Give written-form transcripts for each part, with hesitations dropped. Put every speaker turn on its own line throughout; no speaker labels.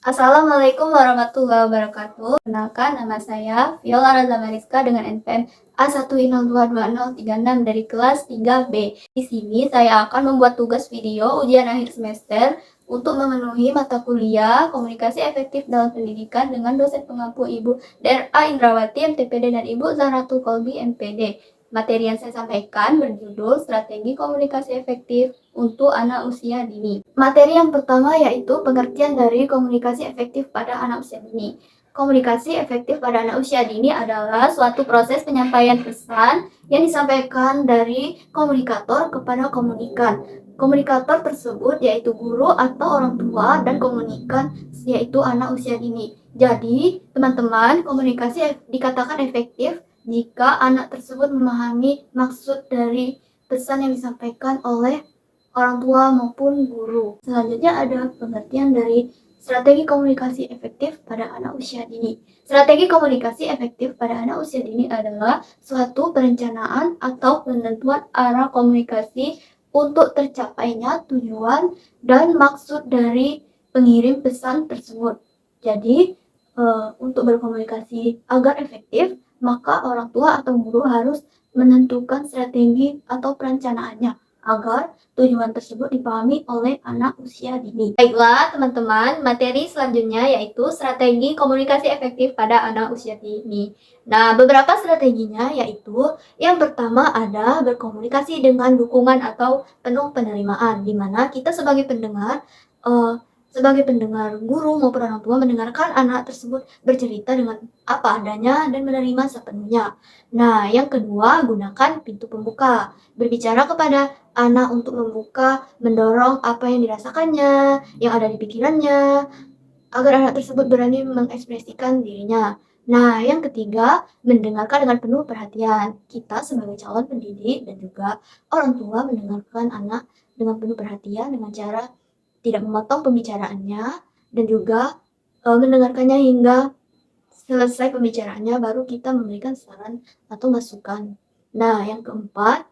Assalamualaikum warahmatullahi wabarakatuh. Kenalkan nama saya Viola Raza Mariska dengan NPM A1022036 dari kelas 3B. Di sini saya akan membuat tugas video ujian akhir semester untuk memenuhi mata kuliah Komunikasi Efektif dalam Pendidikan dengan dosen pengampu Ibu DRA Indrawati MTPD dan Ibu Zahratul Kolbi MPD. Materi yang saya sampaikan berjudul Strategi Komunikasi Efektif untuk Anak Usia Dini. Materi yang pertama yaitu pengertian dari komunikasi efektif pada anak usia dini. Komunikasi efektif pada anak usia dini adalah suatu proses penyampaian pesan yang disampaikan dari komunikator kepada komunikan. Komunikator tersebut yaitu guru atau orang tua dan komunikan yaitu anak usia dini. Jadi, teman-teman, komunikasi dikatakan efektif jika anak tersebut memahami maksud dari pesan yang disampaikan oleh orang tua maupun guru. Selanjutnya ada pengertian dari strategi komunikasi efektif pada anak usia dini. Strategi komunikasi efektif pada anak usia dini adalah suatu perencanaan atau penentuan arah komunikasi untuk tercapainya tujuan dan maksud dari pengirim pesan tersebut. Jadi, untuk berkomunikasi agar efektif, maka orang tua atau guru harus menentukan strategi atau perencanaannya agar tujuan tersebut dipahami oleh anak usia dini. Baiklah teman-teman, materi selanjutnya yaitu strategi komunikasi efektif pada anak usia dini. Nah, beberapa strateginya yaitu yang pertama ada berkomunikasi dengan dukungan atau penuh penerimaan, di mana kita sebagai pendengar guru maupun orang tua mendengarkan anak tersebut bercerita dengan apa adanya dan menerima sepenuhnya. Nah, yang kedua, gunakan pintu pembuka. Berbicara kepada anak untuk membuka, mendorong apa yang dirasakannya, yang ada di pikirannya, agar anak tersebut berani mengekspresikan dirinya. Nah, yang ketiga, mendengarkan dengan penuh perhatian. Kita sebagai calon pendidik dan juga orang tua mendengarkan anak dengan penuh perhatian dengan cara tidak memotong pembicaraannya dan juga mendengarkannya hingga selesai pembicaraannya baru kita memberikan saran atau masukan. Nah, yang keempat,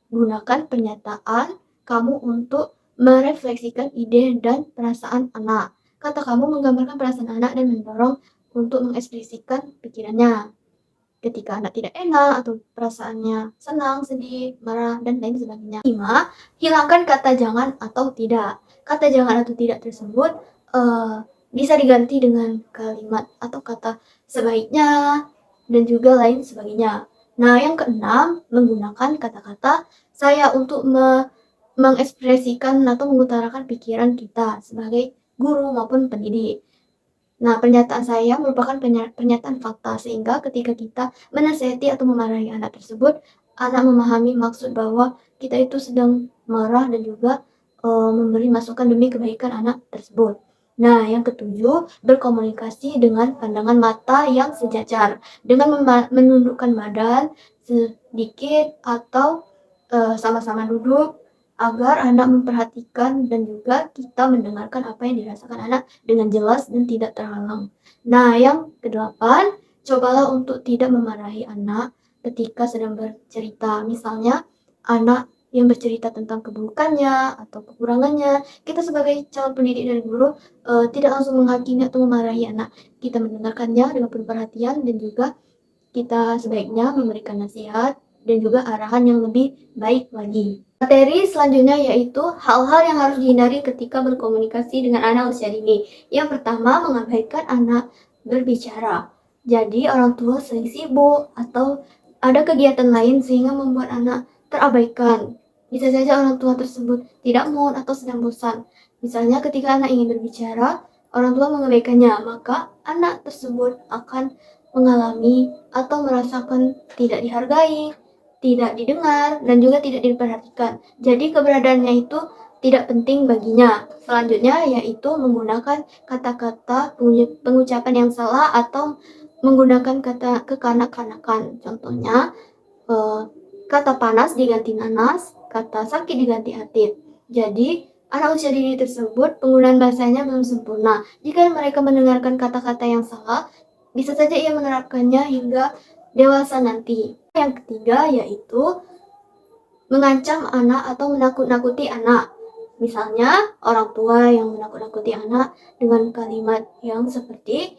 gunakan pernyataan kamu untuk merefleksikan ide dan perasaan anak. Kata kamu menggambarkan perasaan anak dan mendorong untuk mengekspresikan pikirannya. Ketika anak tidak enak atau perasaannya senang, sedih, marah, dan lain sebagainya. 5. Hilangkan kata jangan atau tidak. Kata jangan atau tidak tersebut bisa diganti dengan kalimat atau kata sebaiknya dan juga lain sebagainya. Nah, yang keenam, menggunakan kata-kata saya untuk mengekspresikan atau mengutarakan pikiran kita sebagai guru maupun pendidik. Nah, pernyataan saya merupakan pernyataan fakta sehingga ketika kita menasihati atau memarahi anak tersebut, anak memahami maksud bahwa kita itu sedang marah dan juga memberi masukan demi kebaikan anak tersebut. Nah, yang ketujuh, berkomunikasi dengan pandangan mata yang sejajar dengan menundukkan badan sedikit atau sama-sama duduk agar anak memperhatikan dan juga kita mendengarkan apa yang dirasakan anak dengan jelas dan tidak terhalang. Nah, yang kedelapan, cobalah untuk tidak memarahi anak ketika sedang bercerita. Misalnya, anak yang bercerita tentang keburukannya atau kekurangannya, kita sebagai calon pendidik dan guru tidak langsung menghakimi atau memarahi anak. Kita mendengarkannya dengan penuh perhatian dan juga kita sebaiknya memberikan nasihat dan juga arahan yang lebih baik lagi. Materi selanjutnya yaitu hal-hal yang harus dihindari ketika berkomunikasi dengan anak usia dini. Yang pertama, mengabaikan anak berbicara. Jadi orang tua sering sibuk atau ada kegiatan lain sehingga membuat anak terabaikan. Bisa saja orang tua tersebut tidak mood atau sedang bosan. Misalnya ketika anak ingin berbicara, orang tua mengabaikannya, maka anak tersebut akan mengalami atau merasakan tidak dihargai, tidak didengar, dan juga tidak diperhatikan. Jadi keberadaannya itu tidak penting baginya. Selanjutnya yaitu menggunakan kata-kata pengucapan yang salah atau menggunakan kata kekanak-kanakan. Contohnya, kata panas diganti nanas, kata sakit diganti atit. Jadi, anak usia dini tersebut penggunaan bahasanya belum sempurna. Jika mereka mendengarkan kata-kata yang salah, bisa saja ia menerapkannya hingga dewasa nanti. Yang ketiga yaitu mengancam anak atau menakut-nakuti anak. Misalnya, orang tua yang menakut-nakuti anak dengan kalimat yang seperti,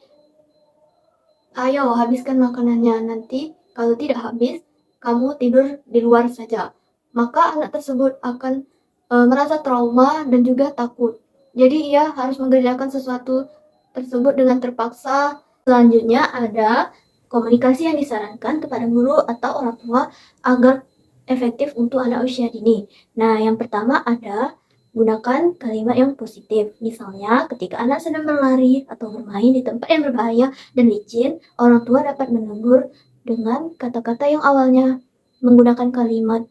"Ayo habiskan makanannya, nanti kalau tidak habis, kamu tidur di luar saja." Maka anak tersebut akan merasa trauma dan juga takut. Jadi ia harus mengerjakan sesuatu tersebut dengan terpaksa. Selanjutnya ada komunikasi yang disarankan kepada guru atau orang tua agar efektif untuk anak usia dini. Nah, yang pertama ada gunakan kalimat yang positif. Misalnya, ketika anak sedang berlari atau bermain di tempat yang berbahaya dan licin, orang tua dapat menegur dengan kata-kata yang awalnya menggunakan kalimat,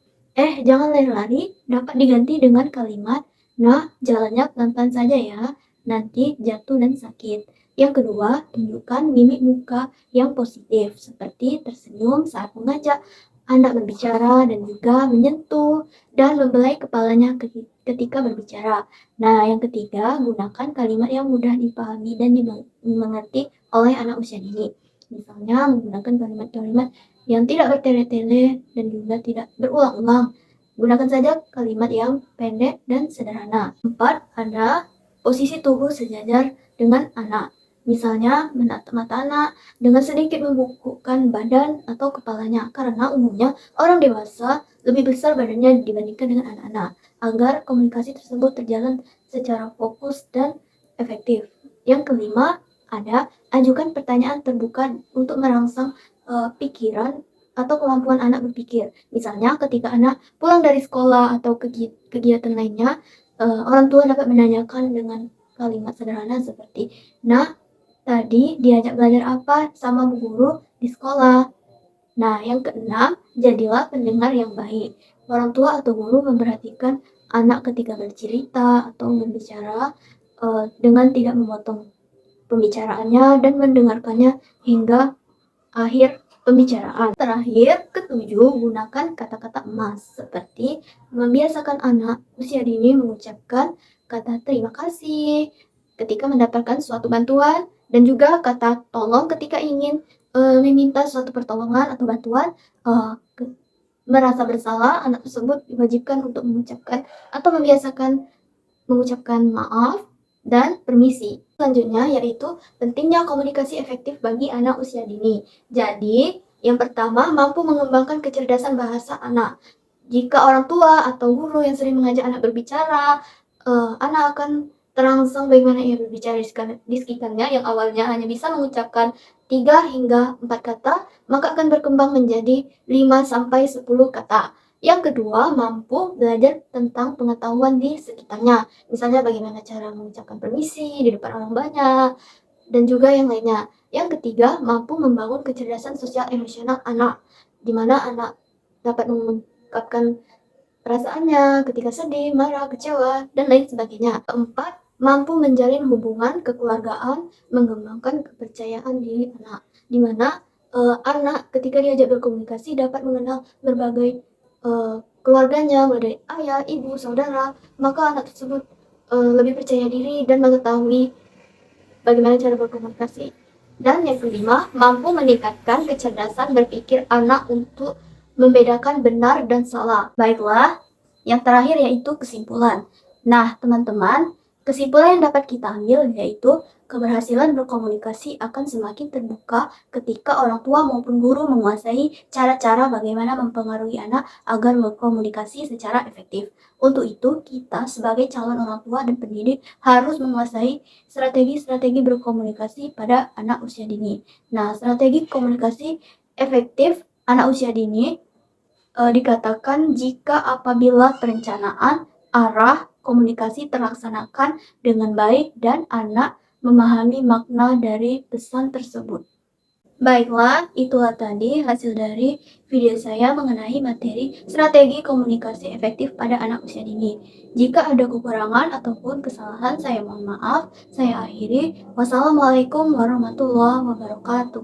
jangan lari-lari, dapat diganti dengan kalimat, nah, jalannya pelan-pelan saja ya, nanti jatuh dan sakit. Yang kedua, tunjukkan mimik muka yang positif, seperti tersenyum saat mengajak anak berbicara dan juga menyentuh dan membelai kepalanya ketika berbicara. Nah, yang ketiga, gunakan kalimat yang mudah dipahami dan dimengerti oleh anak usia dini. Misalnya, menggunakan kalimat-kalimat yang tidak bertele-tele dan juga tidak berulang-ulang. Gunakan saja kalimat yang pendek dan sederhana. 4. Ada posisi tubuh sejajar dengan anak. Misalnya, menatap mata anak dengan sedikit membungkukkan badan atau kepalanya, karena umumnya orang dewasa lebih besar badannya dibandingkan dengan anak-anak, agar komunikasi tersebut terjalan secara fokus dan efektif. Yang kelima, ada ajukan pertanyaan terbuka untuk merangsang pikiran atau kemampuan anak berpikir. Misalnya, ketika anak pulang dari sekolah atau kegiatan lainnya, orang tua dapat menanyakan dengan kalimat sederhana seperti, "Nah, tadi diajak belajar apa sama bu guru di sekolah?" Nah, yang keenam, jadilah pendengar yang baik. Orang tua atau guru memperhatikan anak ketika bercerita atau berbicara dengan tidak memotong pembicaraannya dan mendengarkannya hingga akhir pembicaraan. Terakhir, ketujuh, gunakan kata-kata emas seperti membiasakan anak usia dini mengucapkan kata terima kasih ketika mendapatkan suatu bantuan dan juga kata tolong ketika ingin meminta suatu pertolongan atau bantuan. Uh, Merasa bersalah, anak tersebut diwajibkan untuk mengucapkan atau membiasakan mengucapkan maaf dan permisi. Selanjutnya yaitu pentingnya komunikasi efektif bagi anak usia dini. Jadi, yang pertama mampu mengembangkan kecerdasan bahasa anak. Jika orang tua atau guru yang sering mengajak anak berbicara, anak akan terangsang bagaimana ia berbicara di sekitarnya yang awalnya hanya bisa mengucapkan 3 hingga 4 kata, maka akan berkembang menjadi 5 sampai 10 kata. Yang kedua, mampu belajar tentang pengetahuan di sekitarnya. Misalnya bagaimana cara mengucapkan permisi di depan orang banyak, dan juga yang lainnya. Yang ketiga, mampu membangun kecerdasan sosial emosional anak, di mana anak dapat mengungkapkan perasaannya ketika sedih, marah, kecewa, dan lain sebagainya. Keempat, mampu menjalin hubungan kekeluargaan, mengembangkan kepercayaan diri anak, di mana anak ketika diajak berkomunikasi dapat mengenal berbagai keluarganya, mulai dari ayah, ibu, saudara, maka anak tersebut lebih percaya diri dan mengetahui bagaimana cara berkomunikasi. Dan yang kelima, mampu meningkatkan kecerdasan berpikir anak untuk membedakan benar dan salah. Baiklah, yang terakhir yaitu kesimpulan. Nah, teman-teman, kesimpulan yang dapat kita ambil yaitu keberhasilan berkomunikasi akan semakin terbuka ketika orang tua maupun guru menguasai cara-cara bagaimana mempengaruhi anak agar berkomunikasi secara efektif. Untuk itu, kita sebagai calon orang tua dan pendidik harus menguasai strategi-strategi berkomunikasi pada anak usia dini. Nah, strategi komunikasi efektif anak usia dini dikatakan jika apabila perencanaan arah komunikasi terlaksanakan dengan baik dan anak memahami makna dari pesan tersebut. Baiklah, itulah tadi hasil dari video saya mengenai materi strategi komunikasi efektif pada anak usia dini. Jika ada kekurangan ataupun kesalahan, saya mohon maaf. Saya akhiri. Wassalamualaikum warahmatullahi wabarakatuh.